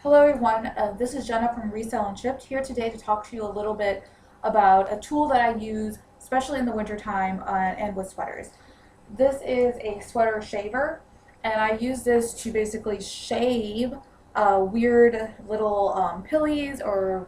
Hello everyone, this is Jenna from Resell and Shipped here today to talk to you a little bit about a tool that I use, especially in the wintertime and with sweaters. This is a sweater shaver, and I use this to basically shave weird little pillies or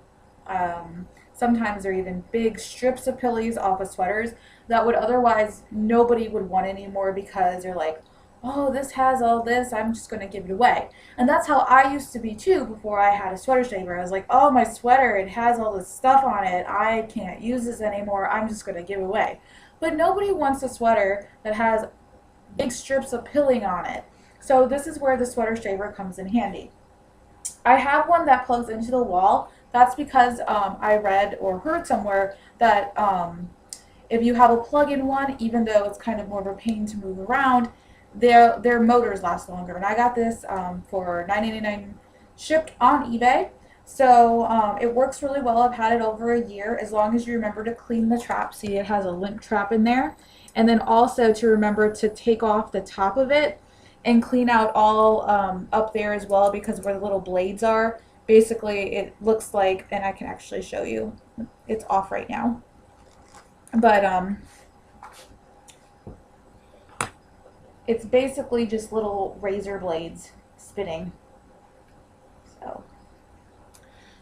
sometimes they're even big strips of pillies off of sweaters that would otherwise nobody would want anymore because they're like, oh, this has all this, I'm just going to give it away. And that's how I used to be too before I had a sweater shaver. I was like, oh, my sweater, it has all this stuff on it. I can't use this anymore. I'm just going to give it away. But nobody wants a sweater that has big strips of pilling on it. So this is where the sweater shaver comes in handy. I have one that plugs into the wall. That's because I read or heard somewhere that if you have a plug-in one, even though it's kind of more of a pain to move around, their motors last longer. And I got this for $9.99 shipped on eBay. So it works really well. I've had it over a year, as long as you remember to clean the trap. See, it has a lint trap in there. And then also to remember to take off the top of it and clean out all up there as well, because where the little blades are, basically it looks like, and I can actually show you, it's off right now. But it's basically just little razor blades spinning.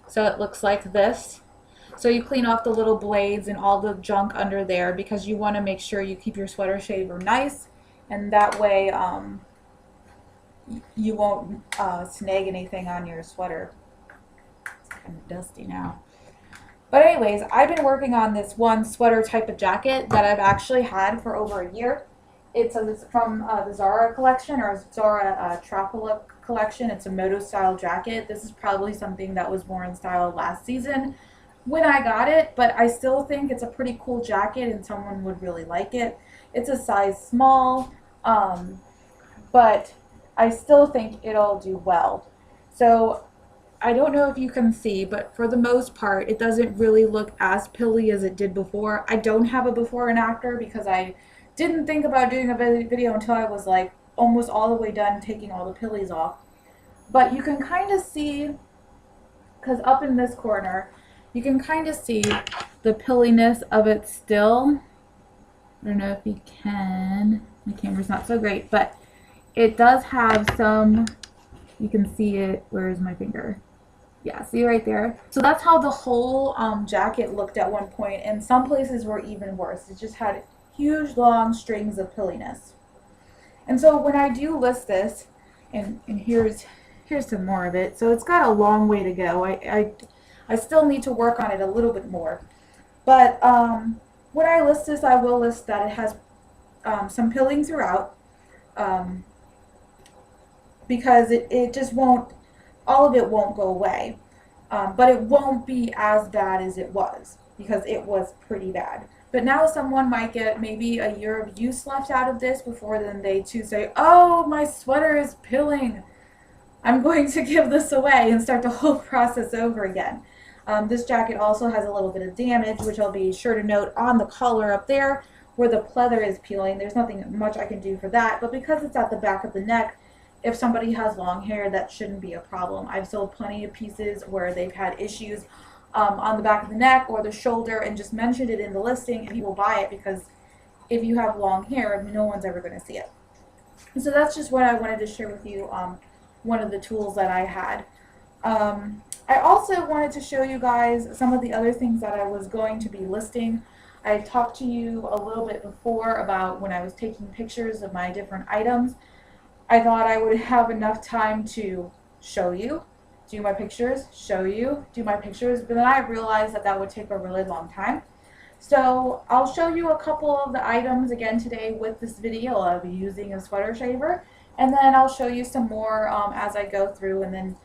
So it looks like this. So you clean off the little blades and all the junk under there because you want to make sure you keep your sweater shaver nice, and that way you won't snag anything on your sweater. It's kind of dusty now. But anyways, I've been working on this one sweater type of jacket that I've actually had for over a year. It's from the Zara collection, or Zara Trapala collection. It's a moto style jacket. This is probably something that was more in style last season when I got it, but I still think it's a pretty cool jacket and someone would really like it. It's a size small, but I still think it'll do well. So I don't know if you can see, but for the most part, it doesn't really look as pilly as it did before. I don't have a before and after because I didn't think about doing a video until I was like almost all the way done taking all the pillies off. But you can kind of see, because up in this corner, you can kind of see the pilliness of it still. I don't know if you can. My camera's not so great, but it does have some, you can see it. Where's my finger? Yeah, see right there? So that's how the whole jacket looked at one point, and some places were even worse. It just had huge long strings of pilliness. And so when I do list this, and here's some more of it. So it's got a long way to go. I still need to work on it a little bit more. But when I list this, I will list that it has some pilling throughout, because it just won't, all of it won't go away. But it won't be as bad as it was, because it was pretty bad. But now someone might get maybe a year of use left out of this before then they too say, oh, my sweater is pilling. I'm going to give this away and start the whole process over again. This jacket also has a little bit of damage, which I'll be sure to note on the collar up there where the pleather is peeling. There's nothing much I can do for that, but because it's at the back of the neck, if somebody has long hair, that shouldn't be a problem. I've sold plenty of pieces where they've had issues on the back of the neck or the shoulder and just mentioned it in the listing, and people buy it because if you have long hair, no one's ever going to see it. And so that's just what I wanted to share with you, one of the tools that I had. I also wanted to show you guys some of the other things that I was going to be listing. I talked to you a little bit before about when I was taking pictures of my different items. I thought I would have enough time to show you, do my pictures, show you, do my pictures, but then I realized that that would take a really long time. So I'll show you a couple of the items again today with this video. I'll be using a sweater shaver, and then I'll show you some more as I go through, and then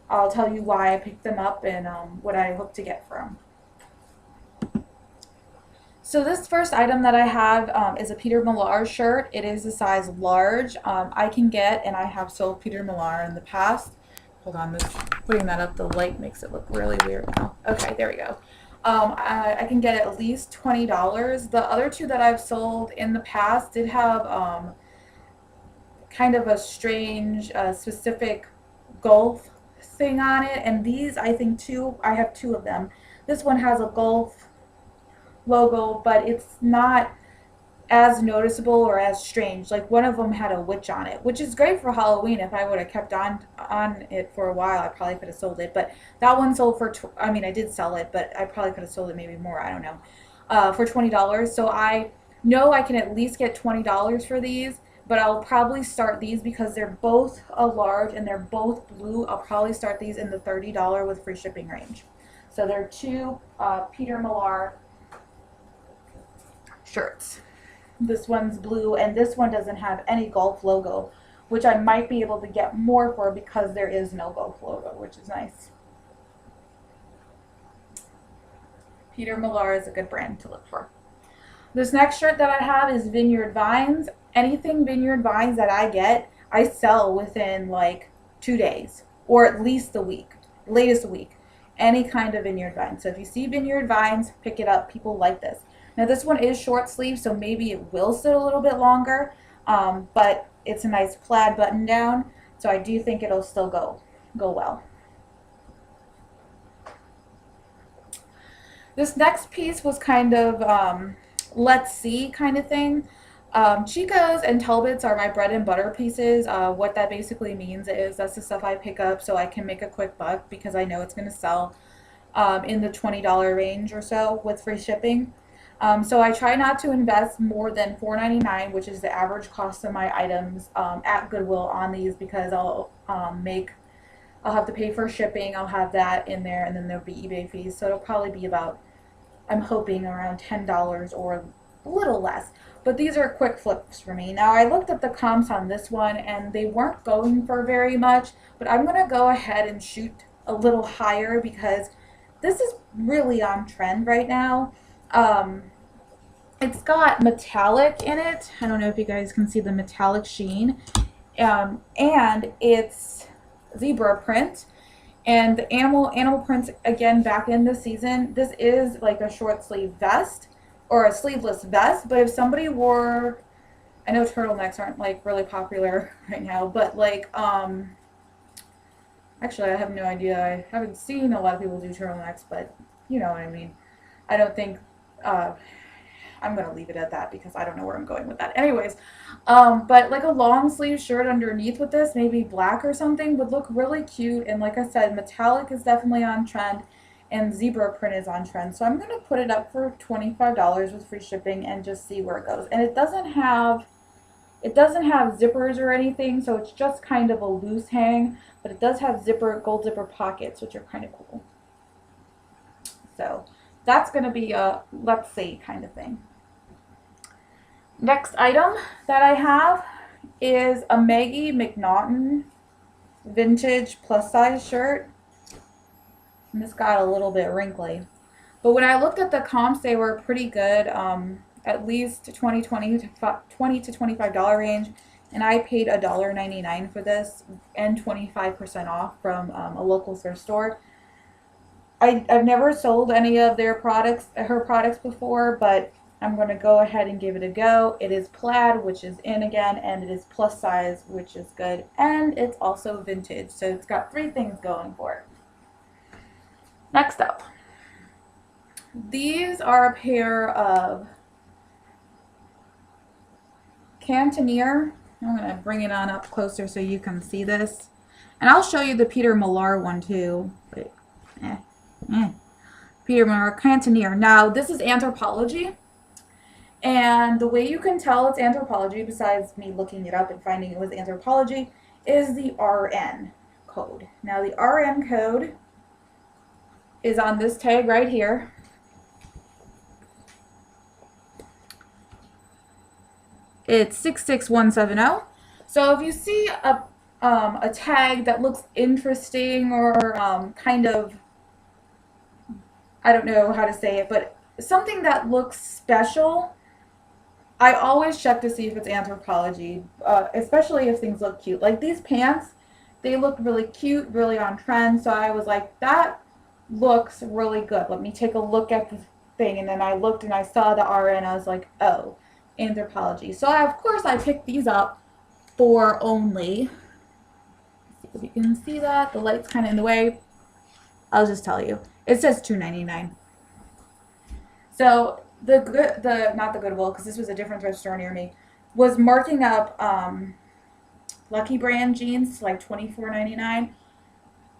I'll tell you why I picked them up and what I hope to get from. So this first item that I have is a Peter Millar shirt. It is a size large. I can get, and I have sold Peter Millar in the past. Hold on, putting that up, the light makes it look really weird now. Okay, there we go. I can get at least $20. The other two that I've sold in the past did have kind of a strange, specific gulf thing on it, and these, I think I have two of them. This one has a golf logo, but it's not as noticeable or as strange. Like one of them had a witch on it, which is great for Halloween. If I would have kept on it for a while, I probably could have sold it. But that one sold for I mean, I did sell it, but I probably could have sold it maybe more. I don't know, for $20. So I know I can at least get $20 for these. But I'll probably start these because they're both a large and they're both blue. I'll probably start these in the $30 with free shipping range. So they're two Peter Millar shirts. This one's blue, and this one doesn't have any golf logo, which I might be able to get more for because there is no golf logo, which is nice. Peter Millar is a good brand to look for. This next shirt that I have is Vineyard Vines. Anything Vineyard Vines that I get, I sell within like 2 days, or at least a week, latest a week. Any kind of Vineyard Vines. So if you see Vineyard Vines, pick it up. People like this. Now this one is short sleeve, so maybe it will sit a little bit longer, but it's a nice plaid button down, so I do think it'll still go well. This next piece was kind of let's see kind of thing. Chico's and Talbots are my bread and butter pieces. What that basically means is that's the stuff I pick up so I can make a quick buck because I know it's going to sell in the $20 range or so with free shipping. So I try not to invest more than $4.99, which is the average cost of my items at Goodwill on these because I'll have to pay for shipping. I'll have that in there, and then there'll be eBay fees. So it'll probably be about, I'm hoping, around $10 or a little less. But these are quick flips for me. Now I looked at the comps on this one, and they weren't going for very much. But I'm going to go ahead and shoot a little higher because this is really on trend right now. It's got metallic in it. I don't know if you guys can see the metallic sheen. And it's zebra print. And the animal prints, again, back in the season. This is like a short sleeve vest or a sleeveless vest. But if somebody wore, I know turtlenecks aren't like really popular right now, but like, actually I have no idea. I haven't seen a lot of people do turtlenecks, but you know what I mean. I don't think, I'm going to leave it at that because I don't know where I'm going with that. Anyways, but like a long sleeve shirt underneath with this, maybe black or something, would look really cute. And like I said, metallic is definitely on trend and zebra print is on trend. So I'm going to put it up for $25 with free shipping and just see where it goes. And it doesn't have zippers or anything, so it's just kind of a loose hang, but it does have gold zipper pockets, which are kind of cool. So that's going to be a let's see kind of thing. Next item that I have is a Maggie McNaughton vintage plus size shirt. And this got a little bit wrinkly. But when I looked at the comps, they were pretty good, at least $20 to $25 range. And I paid $1.99 for this and 25% off from a local thrift store. I've never sold any of her products before, but I'm going to go ahead and give it a go. It is plaid, which is in again, and it is plus size, which is good, and it's also vintage, so it's got 3 things going for it. Next up, these are a pair of Cantoneer. I'm going to bring it on up closer so you can see this, and I'll show you the Peter Millar one too. But, Peter Millar Cantoneer. Now this is Anthropologie, and the way you can tell it's Anthropologie, besides me looking it up and finding it was Anthropologie, is the RN code. Now the RN code is on this tag right here. It's 66170. So if you see a tag that looks interesting or kind of, I don't know how to say it, but something that looks special, I always check to see if it's Anthropologie, especially if things look cute. Like these pants, they look really cute, really on trend, so I was like, that looks really good. Let me take a look at the thing, and then I looked and I saw the RN, I was like, oh, Anthropologie. So of course I picked these up for only, let's see if If you can see that, the light's kind of in the way. I'll just tell you. It says $2.99. So not the Goodwill, because this was a different thrift store near me, was marking up Lucky Brand jeans to like $24.99.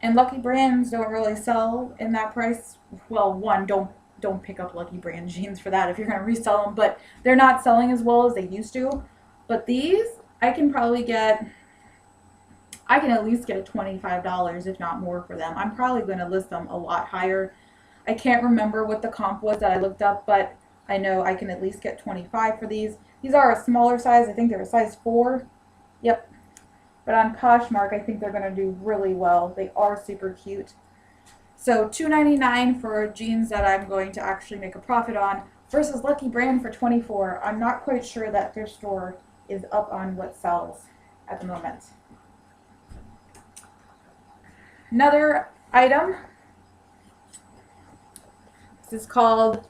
And Lucky Brands don't really sell in that price. Well, one, don't pick up Lucky Brand jeans for that if you're going to resell them. But they're not selling as well as they used to. But these, I can at least get $25, if not more, for them. I'm probably going to list them a lot higher. I can't remember what the comp was that I looked up, but I know I can at least get $25 for these. These are a smaller size. I think they're a size 4. Yep. But on Poshmark, I think they're going to do really well. They are super cute. So $2.99 for jeans that I'm going to actually make a profit on versus Lucky Brand for $24. I'm not quite sure that their store is up on what sells at the moment. Another item. This is called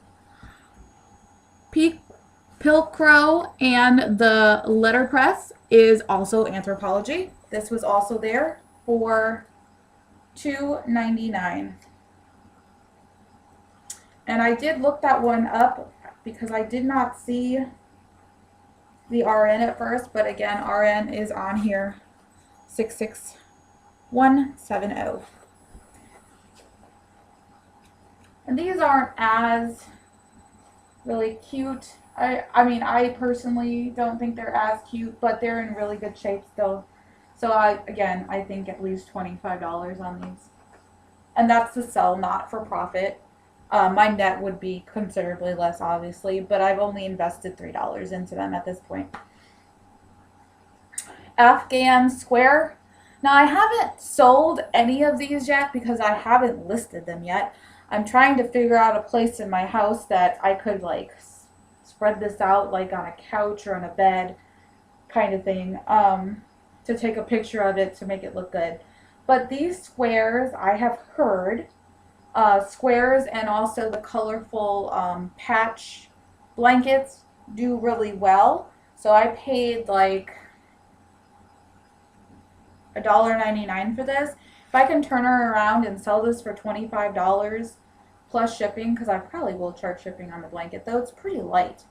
Pilcrow, and the letterpress is also Anthropologie. This was also there for $2.99. And I did look that one up because I did not see the RN at first, but again, RN is on here, 66170. And these aren't as really cute. I mean, I personally don't think they're as cute, but they're in really good shape still. So I think at least $25 on these. And that's to sell, not for profit. My net would be considerably less, obviously, but I've only invested $3 into them at this point. Afghan square. Now, I haven't sold any of these yet because I haven't listed them yet. I'm trying to figure out a place in my house that I could like spread this out like on a couch or on a bed kind of thing, to take a picture of it to make it look good. But these squares, I have heard, squares and also the colorful patch blankets do really well. So I paid like $1.99 for this. If I can turn her around and sell this for $25 plus shipping, because I probably will charge shipping on the blanket, though it's pretty light,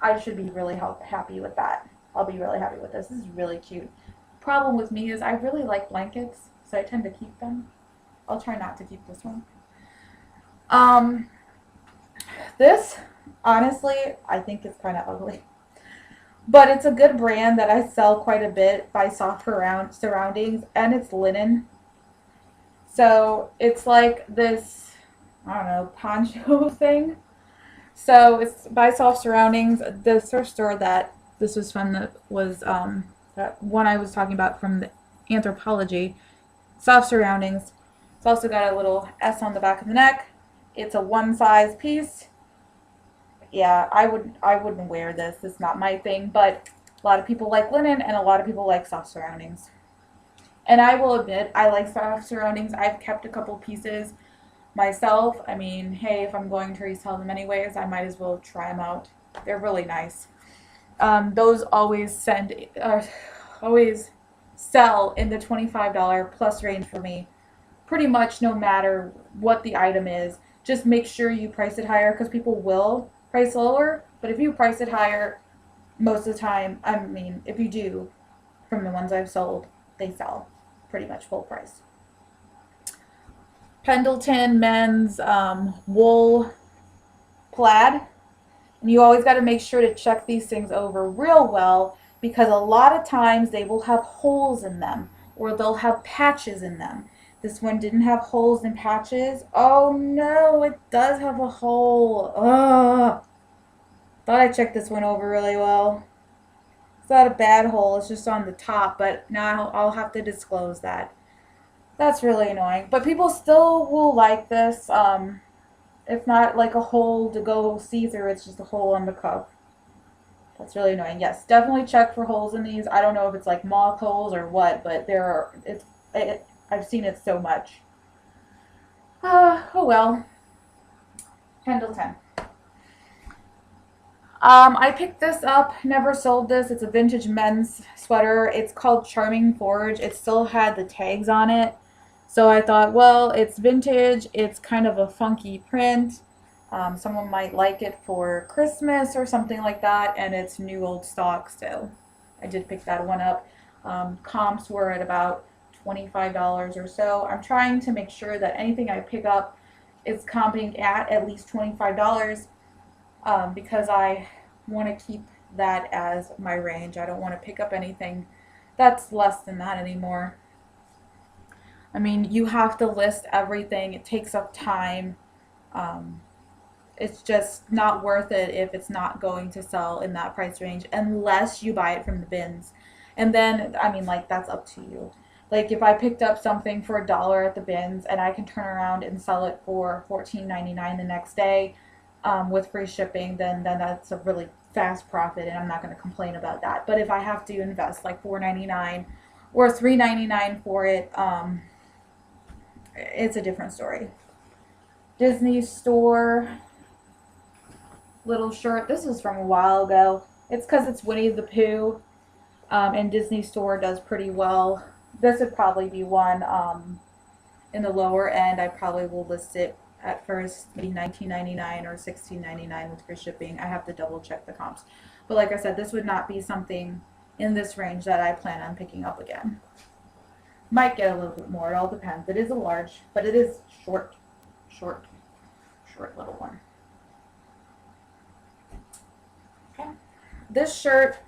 I should be really happy with that. I'll be really happy with this. This is really cute. Problem with me is I really like blankets, so I tend to keep them. I'll try not to keep this one. This, honestly, I think it's kind of ugly. But it's a good brand that I sell quite a bit by Soft Surroundings, and it's linen. So it's like this, I don't know, poncho thing. So it's by Soft Surroundings. The thrift store that this was from, that was that one I was talking about from the Anthropologie, Soft Surroundings. It's also got a little S on the back of the neck. It's a one size piece. Yeah, I wouldn't wear this. It's not my thing, but a lot of people like linen and a lot of people like Soft Surroundings. And I will admit, I like Soft Surroundings. I've kept a couple pieces myself. I mean, hey, if I'm going to resell them anyways, I might as well try them out. They're really nice. Those always sell in the $25 plus range for me, pretty much no matter what the item is. Just make sure you price it higher, because people will price lower, but if you price it higher, most of the time, I mean, if you do, from the ones I've sold, they sell pretty much full price. Pendleton men's wool plaid. And you always got to make sure to check these things over real well, because a lot of times they will have holes in them, or they'll have patches in them. This one didn't have holes and patches. Oh no, it does have a hole. Ugh. Thought I checked this one over really well. It's not a bad hole, it's just on the top, but now I'll have to disclose that. That's really annoying. But people still will like this. It's not like a hole to go see through, it's just a hole on the cuff. That's really annoying. Yes, definitely check for holes in these. I don't know if it's like moth holes or what, but I've seen it so much. Oh well. Pendleton. I picked this up, never sold this. It's a vintage men's sweater. It's called Charming Forge. It still had the tags on it. So I thought, well, it's vintage. It's kind of a funky print. Someone might like it for Christmas or something like that. And it's new old stock, so I did pick that one up. Comps were at about $25 or so. I'm trying to make sure that anything I pick up is comping at least $25. Because I want to keep that as my range. I don't want to pick up anything that's less than that anymore. I mean, you have to list everything. It takes up time. Um, it's just not worth it if it's not going to sell in that price range unless you buy it from the bins. And then, I mean, like, that's up to you. Like, if I picked up something for $1 at the bins and I can turn around and sell it for $14.99 the next day, with free shipping, then that's a really fast profit, and I'm not going to complain about that. But if I have to invest like $4.99 or $3.99 for it, it's a different story. Disney Store little shirt. This is from a while ago. It's because it's Winnie the Pooh, and Disney Store does pretty well. This would probably be one in the lower end. I probably will list it at first, maybe $19.99 or $16.99 with free shipping. I have to double check the comps. But like I said, this would not be something in this range that I plan on picking up again. Might get a little bit more. It all depends. It is a large, but it is short little one. Okay. This shirt,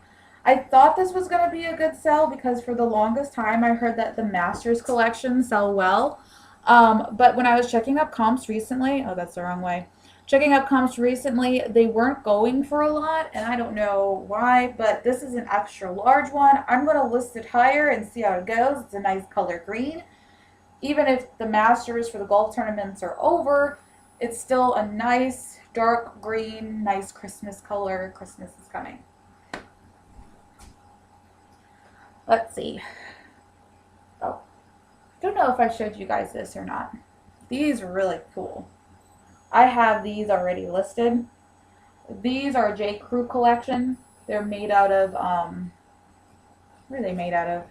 I thought this was going to be a good sell because for the longest time I heard that the Masters collection sell well. But when I was checking up comps recently, oh, that's the wrong way. Checking up comps recently, they weren't going for a lot, and I don't know why, but this is an extra large one. I'm going to list it higher and see how it goes. It's a nice color green. Even if the Masters for the golf tournaments are over, it's still a nice dark green, nice Christmas color. Christmas is coming. Let's see. Oh, don't know if I showed you guys this or not. These are really cool. I have these already listed. These are a J. Crew collection. They're made out of, what are they made out of?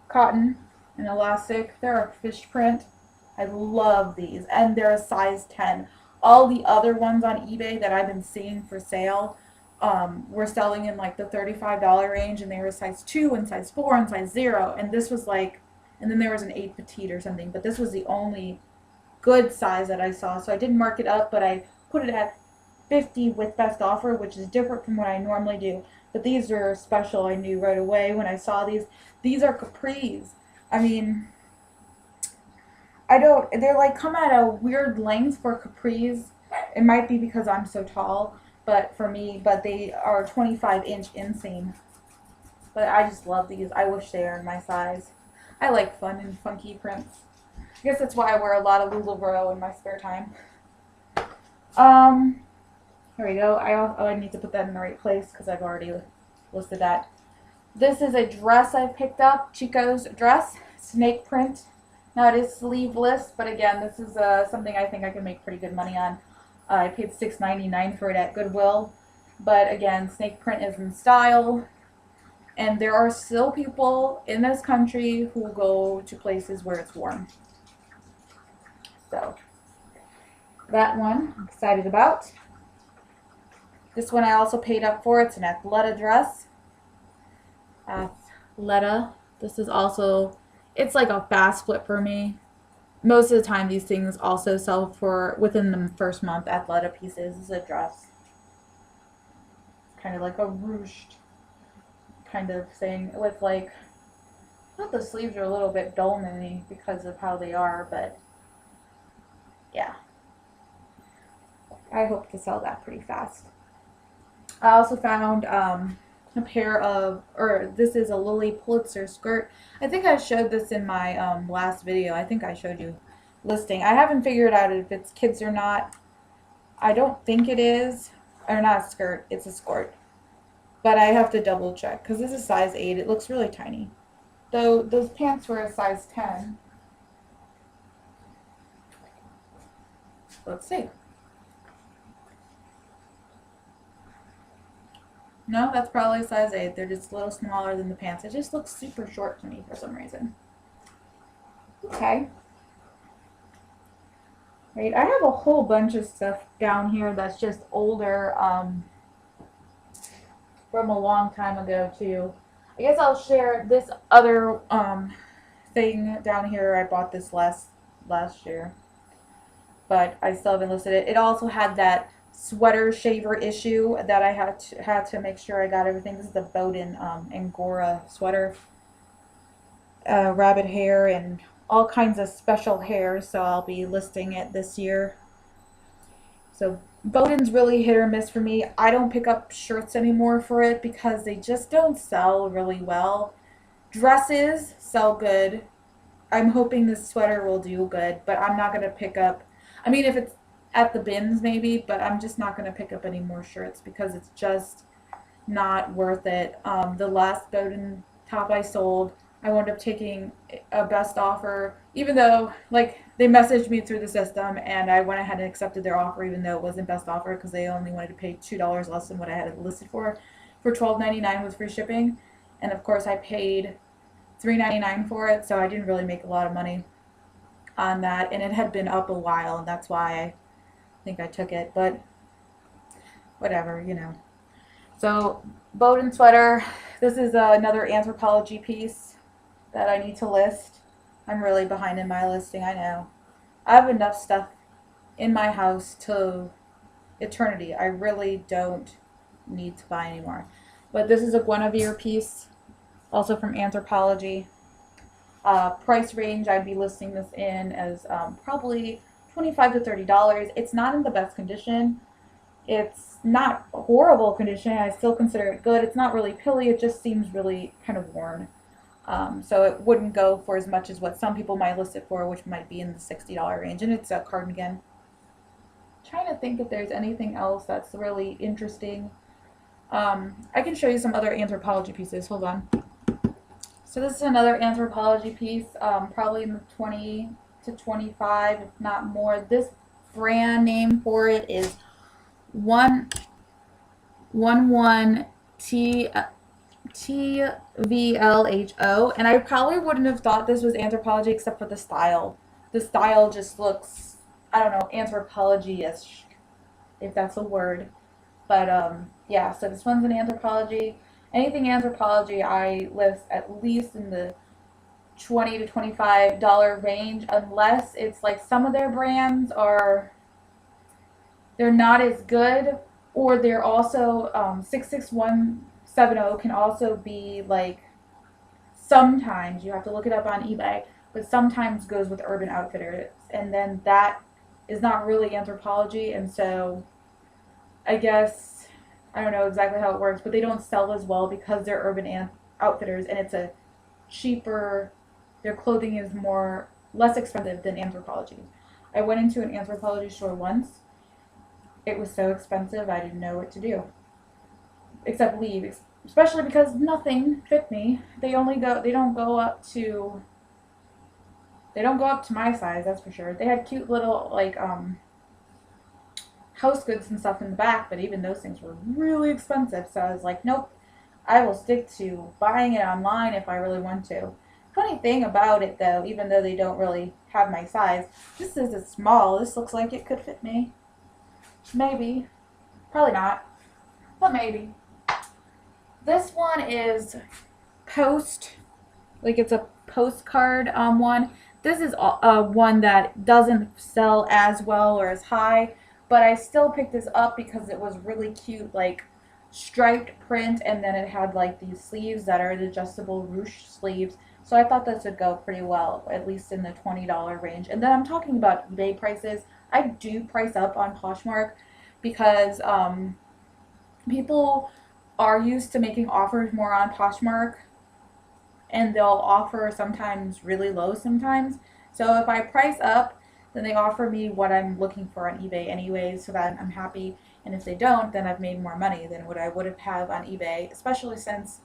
Cotton and elastic. They're a fish print. I love these. And they're a size 10. All the other ones on eBay that I've been seeing for sale were selling in like the $35 range, and they were size 2 and size 4 and size 0. And this was like, and then there was an 8 petite or something, but this was the only good size that I saw. So I didn't mark it up, but I put it at 50 with best offer, which is different from what I normally do. But these are special. I knew right away when I saw these. These are capris. I mean, they're like come at a weird length for capris. It might be because I'm so tall, but for me, but they are 25-inch inseam. But I just love these. I wish they were in my size. I like fun and funky prints. I guess that's why I wear a lot of LuLaRoe in my spare time. Here we go. I need to put that in the right place because I've already listed that. This is a dress I picked up, Chico's dress, snake print. Now it is sleeveless, but again, this is something I think I can make pretty good money on. I paid $6.99 for it at Goodwill, but again, snake print is in style. And there are still people in this country who go to places where it's warm. So, that one I'm excited about. This one I also paid up for. It's an Athleta dress. Athleta. This is also, it's like a fast flip for me. Most of the time these things also sell for within the first month. Athleta pieces. This is a dress. It's kind of like a ruched kind of thing with like, I thought the sleeves are a little bit dolmany because of how they are, but yeah. I hope to sell that pretty fast. I also found a pair of, or this is a Lily Pulitzer skirt. I think I showed this in my last video. I think I showed you listing. I haven't figured out if it's kids or not. I don't think it is, or not a skirt, it's a skirt. But I have to double check because this is size 8. It looks really tiny. Though those pants were a size 10. Let's see. No, that's probably a size 8. They're just a little smaller than the pants. It just looks super short to me for some reason. Okay. Right, I have a whole bunch of stuff down here that's just older, from a long time ago too. I guess I'll share this other thing down here. I bought this last year, but I still haven't listed it. It also had that sweater shaver issue that I had to make sure I got everything. This is the Bowden Angora sweater, rabbit hair and all kinds of special hair. So I'll be listing it this year. So Bowden's really hit or miss for me. I don't pick up shirts anymore for it because they just don't sell really well. Dresses sell good. I'm hoping this sweater will do good, but I'm not going to pick up. I mean, if it's at the bins, maybe, but I'm just not going to pick up any more shirts because it's just not worth it. The last Bowden top I sold, I wound up taking a best offer, even though, like, they messaged me through the system, and I went ahead and accepted their offer, even though it wasn't best offer because they only wanted to pay $2 less than what I had it listed for $12.99 with free shipping. And of course, I paid $3.99 for it, so I didn't really make a lot of money on that, and it had been up a while, and that's why I think I took it, but whatever, you know. So, Bowden sweater. This is another Anthropologie piece that I need to list. I'm really behind in my listing, I know. I have enough stuff in my house to eternity. I really don't need to buy anymore. But this is a Guinevere piece, also from Anthropologie. Price range, I'd be listing this in as probably $25 to $30. It's not in the best condition. It's not horrible condition. I still consider it good. It's not really pilly. It just seems really kind of worn. So it wouldn't go for as much as what some people might list it for, which might be in the $60 range. And it's a cardigan. Trying to think if there's anything else that's really interesting. I can show you some other Anthropologie pieces. Hold on. So this is another Anthropologie piece, probably in the 20 to 25, if not more. This brand name for it is 111 TVLHO, and I probably wouldn't have thought this was Anthropologie except for the style. The style just looks, I don't know, Anthropologie-ish, if that's a word. But yeah, so this one's an Anthropologie. Anything Anthropologie I list at least in the $20 to $25 range, unless it's like some of their brands they're not as good, or they're also 66170 can also be like, sometimes you have to look it up on eBay, but sometimes goes with Urban Outfitters, and then that is not really Anthropologie, and so I guess I don't know exactly how it works, but they don't sell as well because they're Urban Outfitters, and it's a cheaper. Their clothing is less expensive than Anthropologie. I went into an Anthropologie store once. It was so expensive I didn't know what to do except leave, especially because nothing fit me. They don't go up to my size, that's for sure. They had cute little like house goods and stuff in the back, but even those things were really expensive. So I was like, nope, I will stick to buying it online if I really want to. Funny thing about it though, even though they don't really have my size, this is a small. This looks like it could fit me. Maybe. Probably not. But maybe. This one is it's a postcard one. This is one that doesn't sell as well or as high, but I still picked this up because it was really cute, like striped print, and then it had like these sleeves that are adjustable ruche sleeves. So I thought this would go pretty well, at least in the $20 range. And then I'm talking about eBay prices. I do price up on Poshmark because people are used to making offers more on Poshmark, and they'll offer sometimes really low sometimes. So if I price up, then they offer me what I'm looking for on eBay anyways, so that I'm happy. And if they don't, then I've made more money than what I would have on eBay, especially since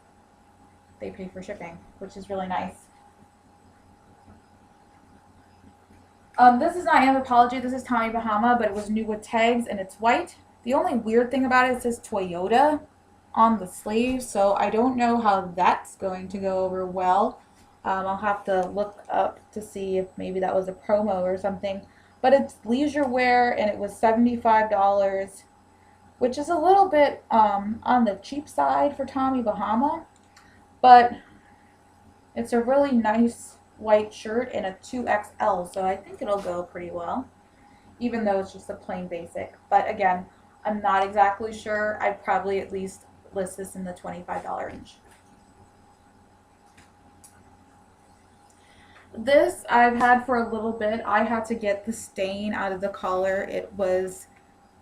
they pay for shipping, which is really nice. This is not Anthropologie, this is Tommy Bahama, but it was new with tags, and it's white. The only weird thing about it says Toyota, on the sleeve, so I don't know how that's going to go over well. I'll have to look up to see if maybe that was a promo or something. But it's leisure wear and it was $75, which is a little bit on the cheap side for Tommy Bahama. But it's a really nice white shirt in a 2XL, so I think it'll go pretty well, even though it's just a plain basic. But again, I'm not exactly sure. I'd probably at least list this in the $25 range. This I've had for a little bit. I had to get the stain out of the collar. It was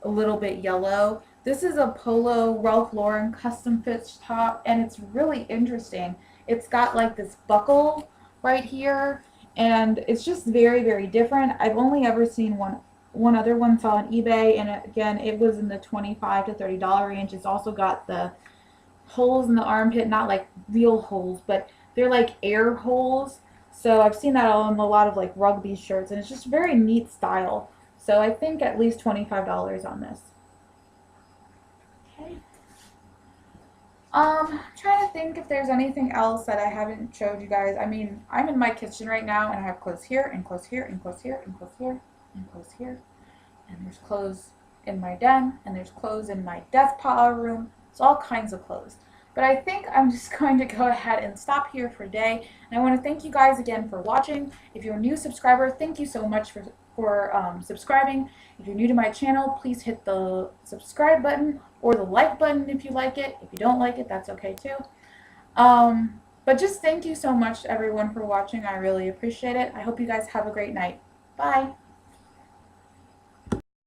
a little bit yellow. This is a Polo Ralph Lauren custom fit top, and it's really interesting. It's got like this buckle right here, and it's just very, very different. I've only ever seen one other one saw on eBay, and again, it was in the $25 to $30 range. It's also got the holes in the armpit, not like real holes, but they're like air holes. So I've seen that on a lot of like rugby shirts, and it's just very neat style. So I think at least $25 on this. Okay. Trying to think if there's anything else that I haven't showed you guys. I mean, I'm in my kitchen right now, and I have clothes here, and clothes here, and clothes here, and clothes here, and clothes here. And there's clothes in my den, and there's clothes in my death pile room. It's all kinds of clothes. But I think I'm just going to go ahead and stop here for today. And I want to thank you guys again for watching. If you're a new subscriber, thank you so much for subscribing. If you're new to my channel, please hit the subscribe button or the like button if you like it. If you don't like it, that's okay too. But just thank you so much everyone for watching. I really appreciate it. I hope you guys have a great night. Bye.